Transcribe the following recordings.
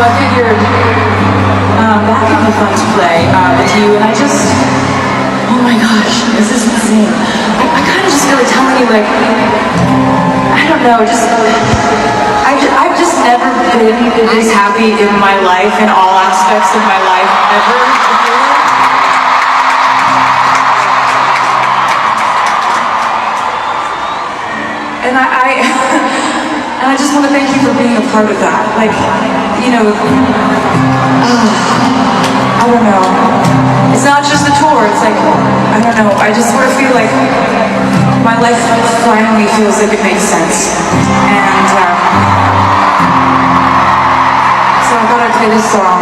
I figured that could be fun to play with you, and I just, oh my gosh, this is insane. I kind of just feel like telling you, like, I don't know, I've just never been this happy in my life, in all aspects of my life, ever before. And I just want to thank you for being a part of that. Like, you know, I don't know. It's not just the tour, it's like, I don't know, I just sort of feel like my life finally feels like it makes sense. And so I thought I'd play this song,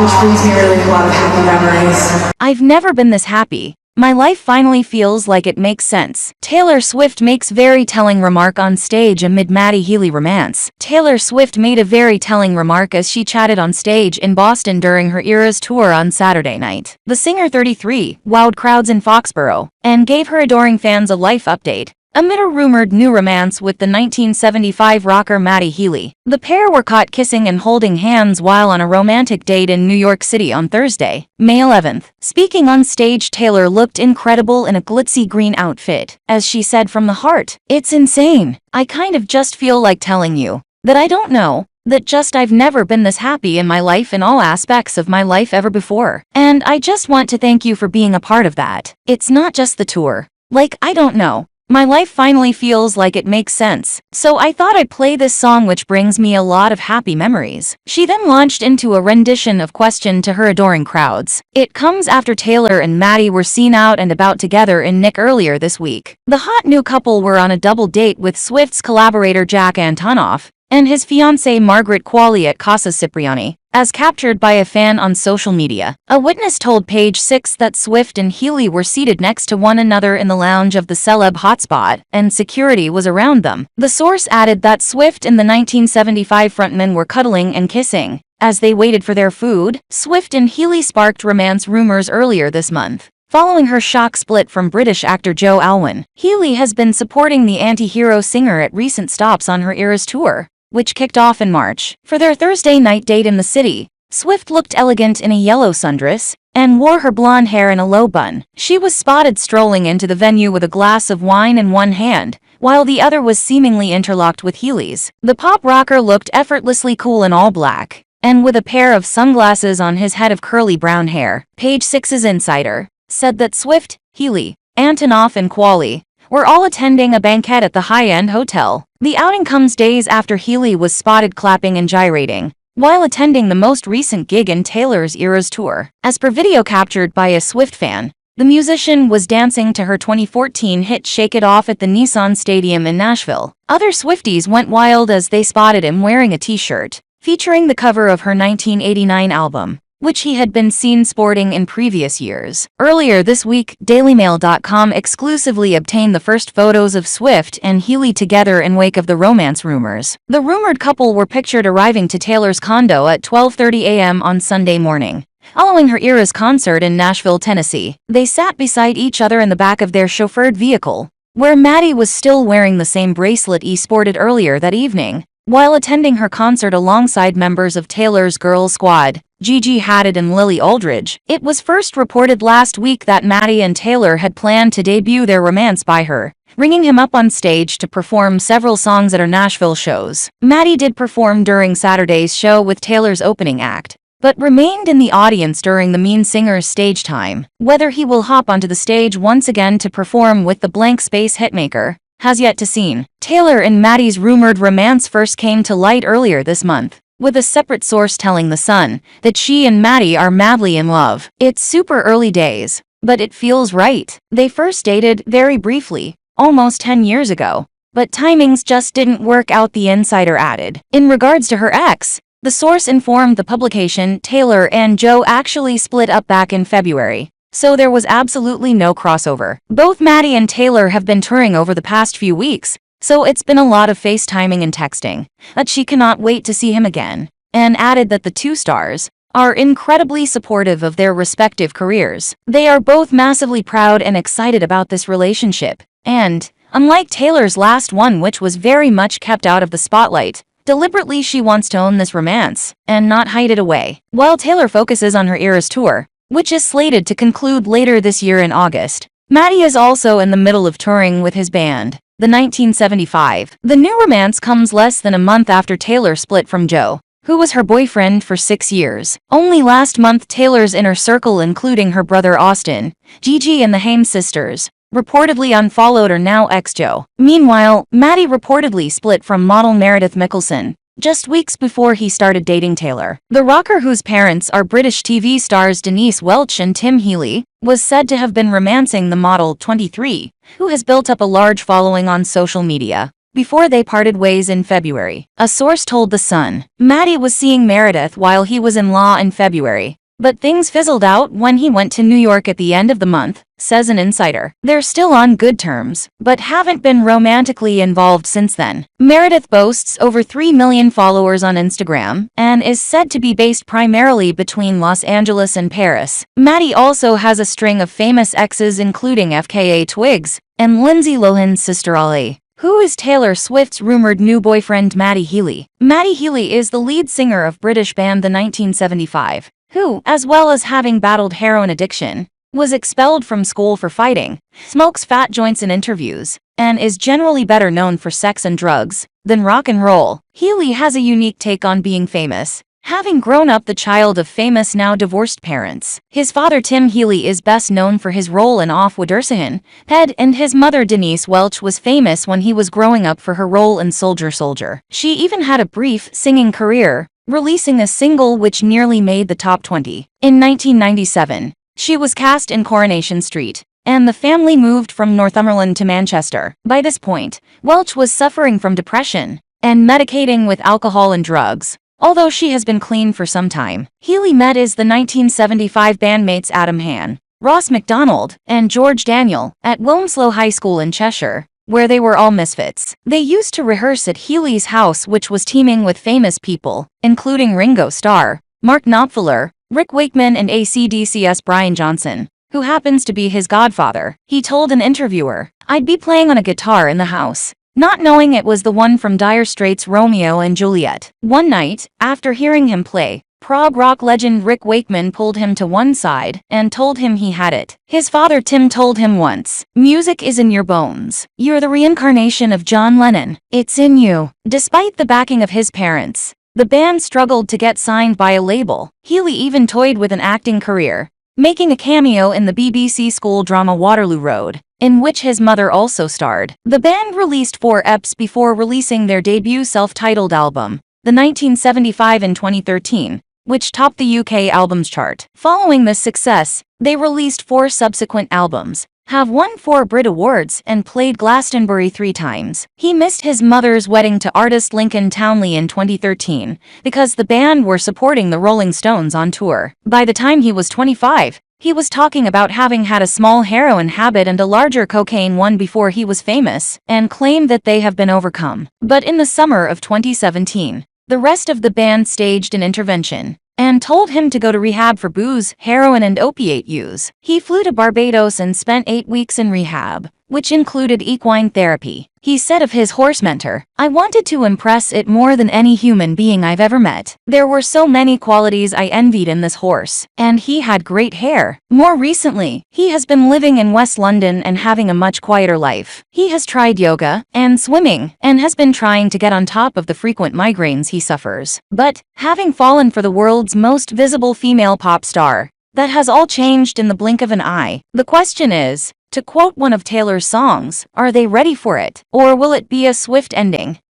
which brings me really a lot of happy memories. I've never been this happy. My life finally feels like it makes sense. Taylor Swift makes very telling remark on stage amid Matty Healy romance. Taylor Swift made a very telling remark as she chatted on stage in Boston during her Eras tour on Saturday night. The singer 33 wowed crowds in Foxborough and gave her adoring fans a life update amid a rumored new romance with the 1975 rocker Matty Healy. The pair were caught kissing and holding hands while on a romantic date in New York City on Thursday, May 11th. Speaking on stage, Taylor looked incredible in a glitzy green outfit. As she said from the heart, "It's insane. I kind of just feel like telling you that I don't know, that just I've never been this happy in my life in all aspects of my life ever before. And I just want to thank you for being a part of that. It's not just the tour. Like, I don't know. My life finally feels like it makes sense. So I thought I'd play this song which brings me a lot of happy memories." She then launched into a rendition of Question to her adoring crowds. It comes after Taylor and Matty were seen out and about together in Nick earlier this week. The hot new couple were on a double date with Swift's collaborator Jack Antonoff and his fiancée Margaret Qualley at Casa Cipriani, as captured by a fan on social media. A witness told Page 6 that Swift and Healy were seated next to one another in the lounge of the celeb hotspot, and security was around them. The source added that Swift and the 1975 frontman were cuddling and kissing as they waited for their food. Swift and Healy sparked romance rumors earlier this month, following her shock split from British actor Joe Alwyn. Healy has been supporting the anti-hero singer at recent stops on her Eras tour, which kicked off in March. For their Thursday night date in the city, Swift looked elegant in a yellow sundress and wore her blonde hair in a low bun. She was spotted strolling into the venue with a glass of wine in one hand, while the other was seemingly interlocked with Healy's. The pop rocker looked effortlessly cool in all black, and with a pair of sunglasses on his head of curly brown hair. Page 6's insider said that Swift, Healy, Antonoff and Qualley were all attending a banquet at the high-end hotel. The outing comes days after Healy was spotted clapping and gyrating while attending the most recent gig in Taylor's Eras tour. As per video captured by a Swift fan, the musician was dancing to her 2014 hit Shake It Off at the Nissan Stadium in Nashville. Other Swifties went wild as they spotted him wearing a t-shirt featuring the cover of her 1989 album, which he had been seen sporting in previous years. Earlier this week, DailyMail.com exclusively obtained the first photos of Swift and Healy together in wake of the romance rumors. The rumored couple were pictured arriving to Taylor's condo at 12:30 a.m. on Sunday morning, following her Eras concert in Nashville, Tennessee. They sat beside each other in the back of their chauffeured vehicle, where Matty was still wearing the same bracelet he sported earlier that evening, while attending her concert alongside members of Taylor's Girl Squad, Gigi Hadid and Lily Aldridge. It was first reported last week that Matty and Taylor had planned to debut their romance by her, ringing him up on stage to perform several songs at her Nashville shows. Matty did perform during Saturday's show with Taylor's opening act, but remained in the audience during the Mean Singer's stage time. Whether he will hop onto the stage once again to perform with the blank space hitmaker has yet to seen. Taylor and Matty's rumored romance first came to light earlier this month, with a separate source telling The Sun that she and Matty are madly in love. It's super early days, but it feels right. They first dated very briefly, almost 10 years ago, but timings just didn't work out, the insider added. In regards to her ex, the source informed the publication Taylor and Joe actually split up back in February, so there was absolutely no crossover. Both Matty and Taylor have been touring over the past few weeks, so it's been a lot of FaceTiming and texting, that she cannot wait to see him again, and added that the two stars are incredibly supportive of their respective careers. They are both massively proud and excited about this relationship, and, unlike Taylor's last one which was very much kept out of the spotlight, Deliberately she wants to own this romance, and not hide it away. While Taylor focuses on her Eras tour, which is slated to conclude later this year in August, Matty is also in the middle of touring with his band, the 1975. The new romance comes less than a month after Taylor split from Joe, who was her boyfriend for 6 years. Only last month Taylor's inner circle, including her brother Austin, Gigi and the Haim sisters, reportedly unfollowed her now ex-Joe. Meanwhile, Matty reportedly split from model Meredith Mickelson just weeks before he started dating Taylor. The rocker, whose parents are British TV stars Denise Welch and Tim Healy, was said to have been romancing the model 23, who has built up a large following on social media, before they parted ways in February. A source told The Sun, Matty was seeing Meredith while he was in law in February, but things fizzled out when he went to New York at the end of the month, says an insider. They're still on good terms, but haven't been romantically involved since then. Meredith boasts over 3 million followers on Instagram and is said to be based primarily between Los Angeles and Paris. Matty also has a string of famous exes, including FKA Twigs and Lindsay Lohan's sister Ollie, who is Taylor Swift's rumored new boyfriend Matty Healy. Matty Healy is the lead singer of British band the 1975, who, as well as having battled heroin addiction, was expelled from school for fighting, smokes fat joints in interviews, and is generally better known for sex and drugs than rock and roll. Healy has a unique take on being famous, having grown up the child of famous, now divorced parents. His father Tim Healy is best known for his role in Off Wiedersehen, Ped, and his mother Denise Welch was famous when he was growing up for her role in Soldier. She even had a brief singing career, releasing a single which nearly made the top 20. In 1997, she was cast in Coronation Street, and the family moved from Northumberland to Manchester. By this point, Welch was suffering from depression and medicating with alcohol and drugs, although she has been clean for some time. Healy met his the 1975 bandmates Adam Hann, Ross MacDonald, and George Daniel at Wilmslow High School in Cheshire, where they were all misfits. They used to rehearse at Healy's house, which was teeming with famous people, including Ringo Starr, Mark Knopfler, Rick Wakeman, and AC/DC's Brian Johnson, who happens to be his godfather. He told an interviewer, "I'd be playing on a guitar in the house, not knowing it was the one from Dire Straits' Romeo and Juliet." One night, after hearing him play, prog rock legend Rick Wakeman pulled him to one side and told him he had it. His father Tim told him once, "Music is in your bones. You're the reincarnation of John Lennon. It's in you." Despite the backing of his parents, the band struggled to get signed by a label. Healy even toyed with an acting career, making a cameo in the BBC school drama Waterloo Road, in which his mother also starred. The band released 4 EPs before releasing their debut self-titled album, the 1975 and 2013, which topped the UK albums chart. Following this success, they released 4 subsequent albums, have won 4 Brit Awards, and played Glastonbury 3 times. He missed his mother's wedding to artist Lincoln Townley in 2013 because the band were supporting the Rolling Stones on tour. By the time he was 25, he was talking about having had a small heroin habit and a larger cocaine one before he was famous, and claimed that they have been overcome. But in the summer of 2017, the rest of the band staged an intervention and told him to go to rehab for booze, heroin, and opiate use. He flew to Barbados and spent 8 weeks in rehab, which included equine therapy. He said of his horse mentor, "I wanted to impress it more than any human being I've ever met. There were so many qualities I envied in this horse, and he had great hair." More recently, he has been living in West London and having a much quieter life. He has tried yoga and swimming, and has been trying to get on top of the frequent migraines he suffers. But, having fallen for the world's most visible female pop star, that has all changed in the blink of an eye. The question is, to quote one of Taylor's songs, are they ready for it? Or will it be a swift ending?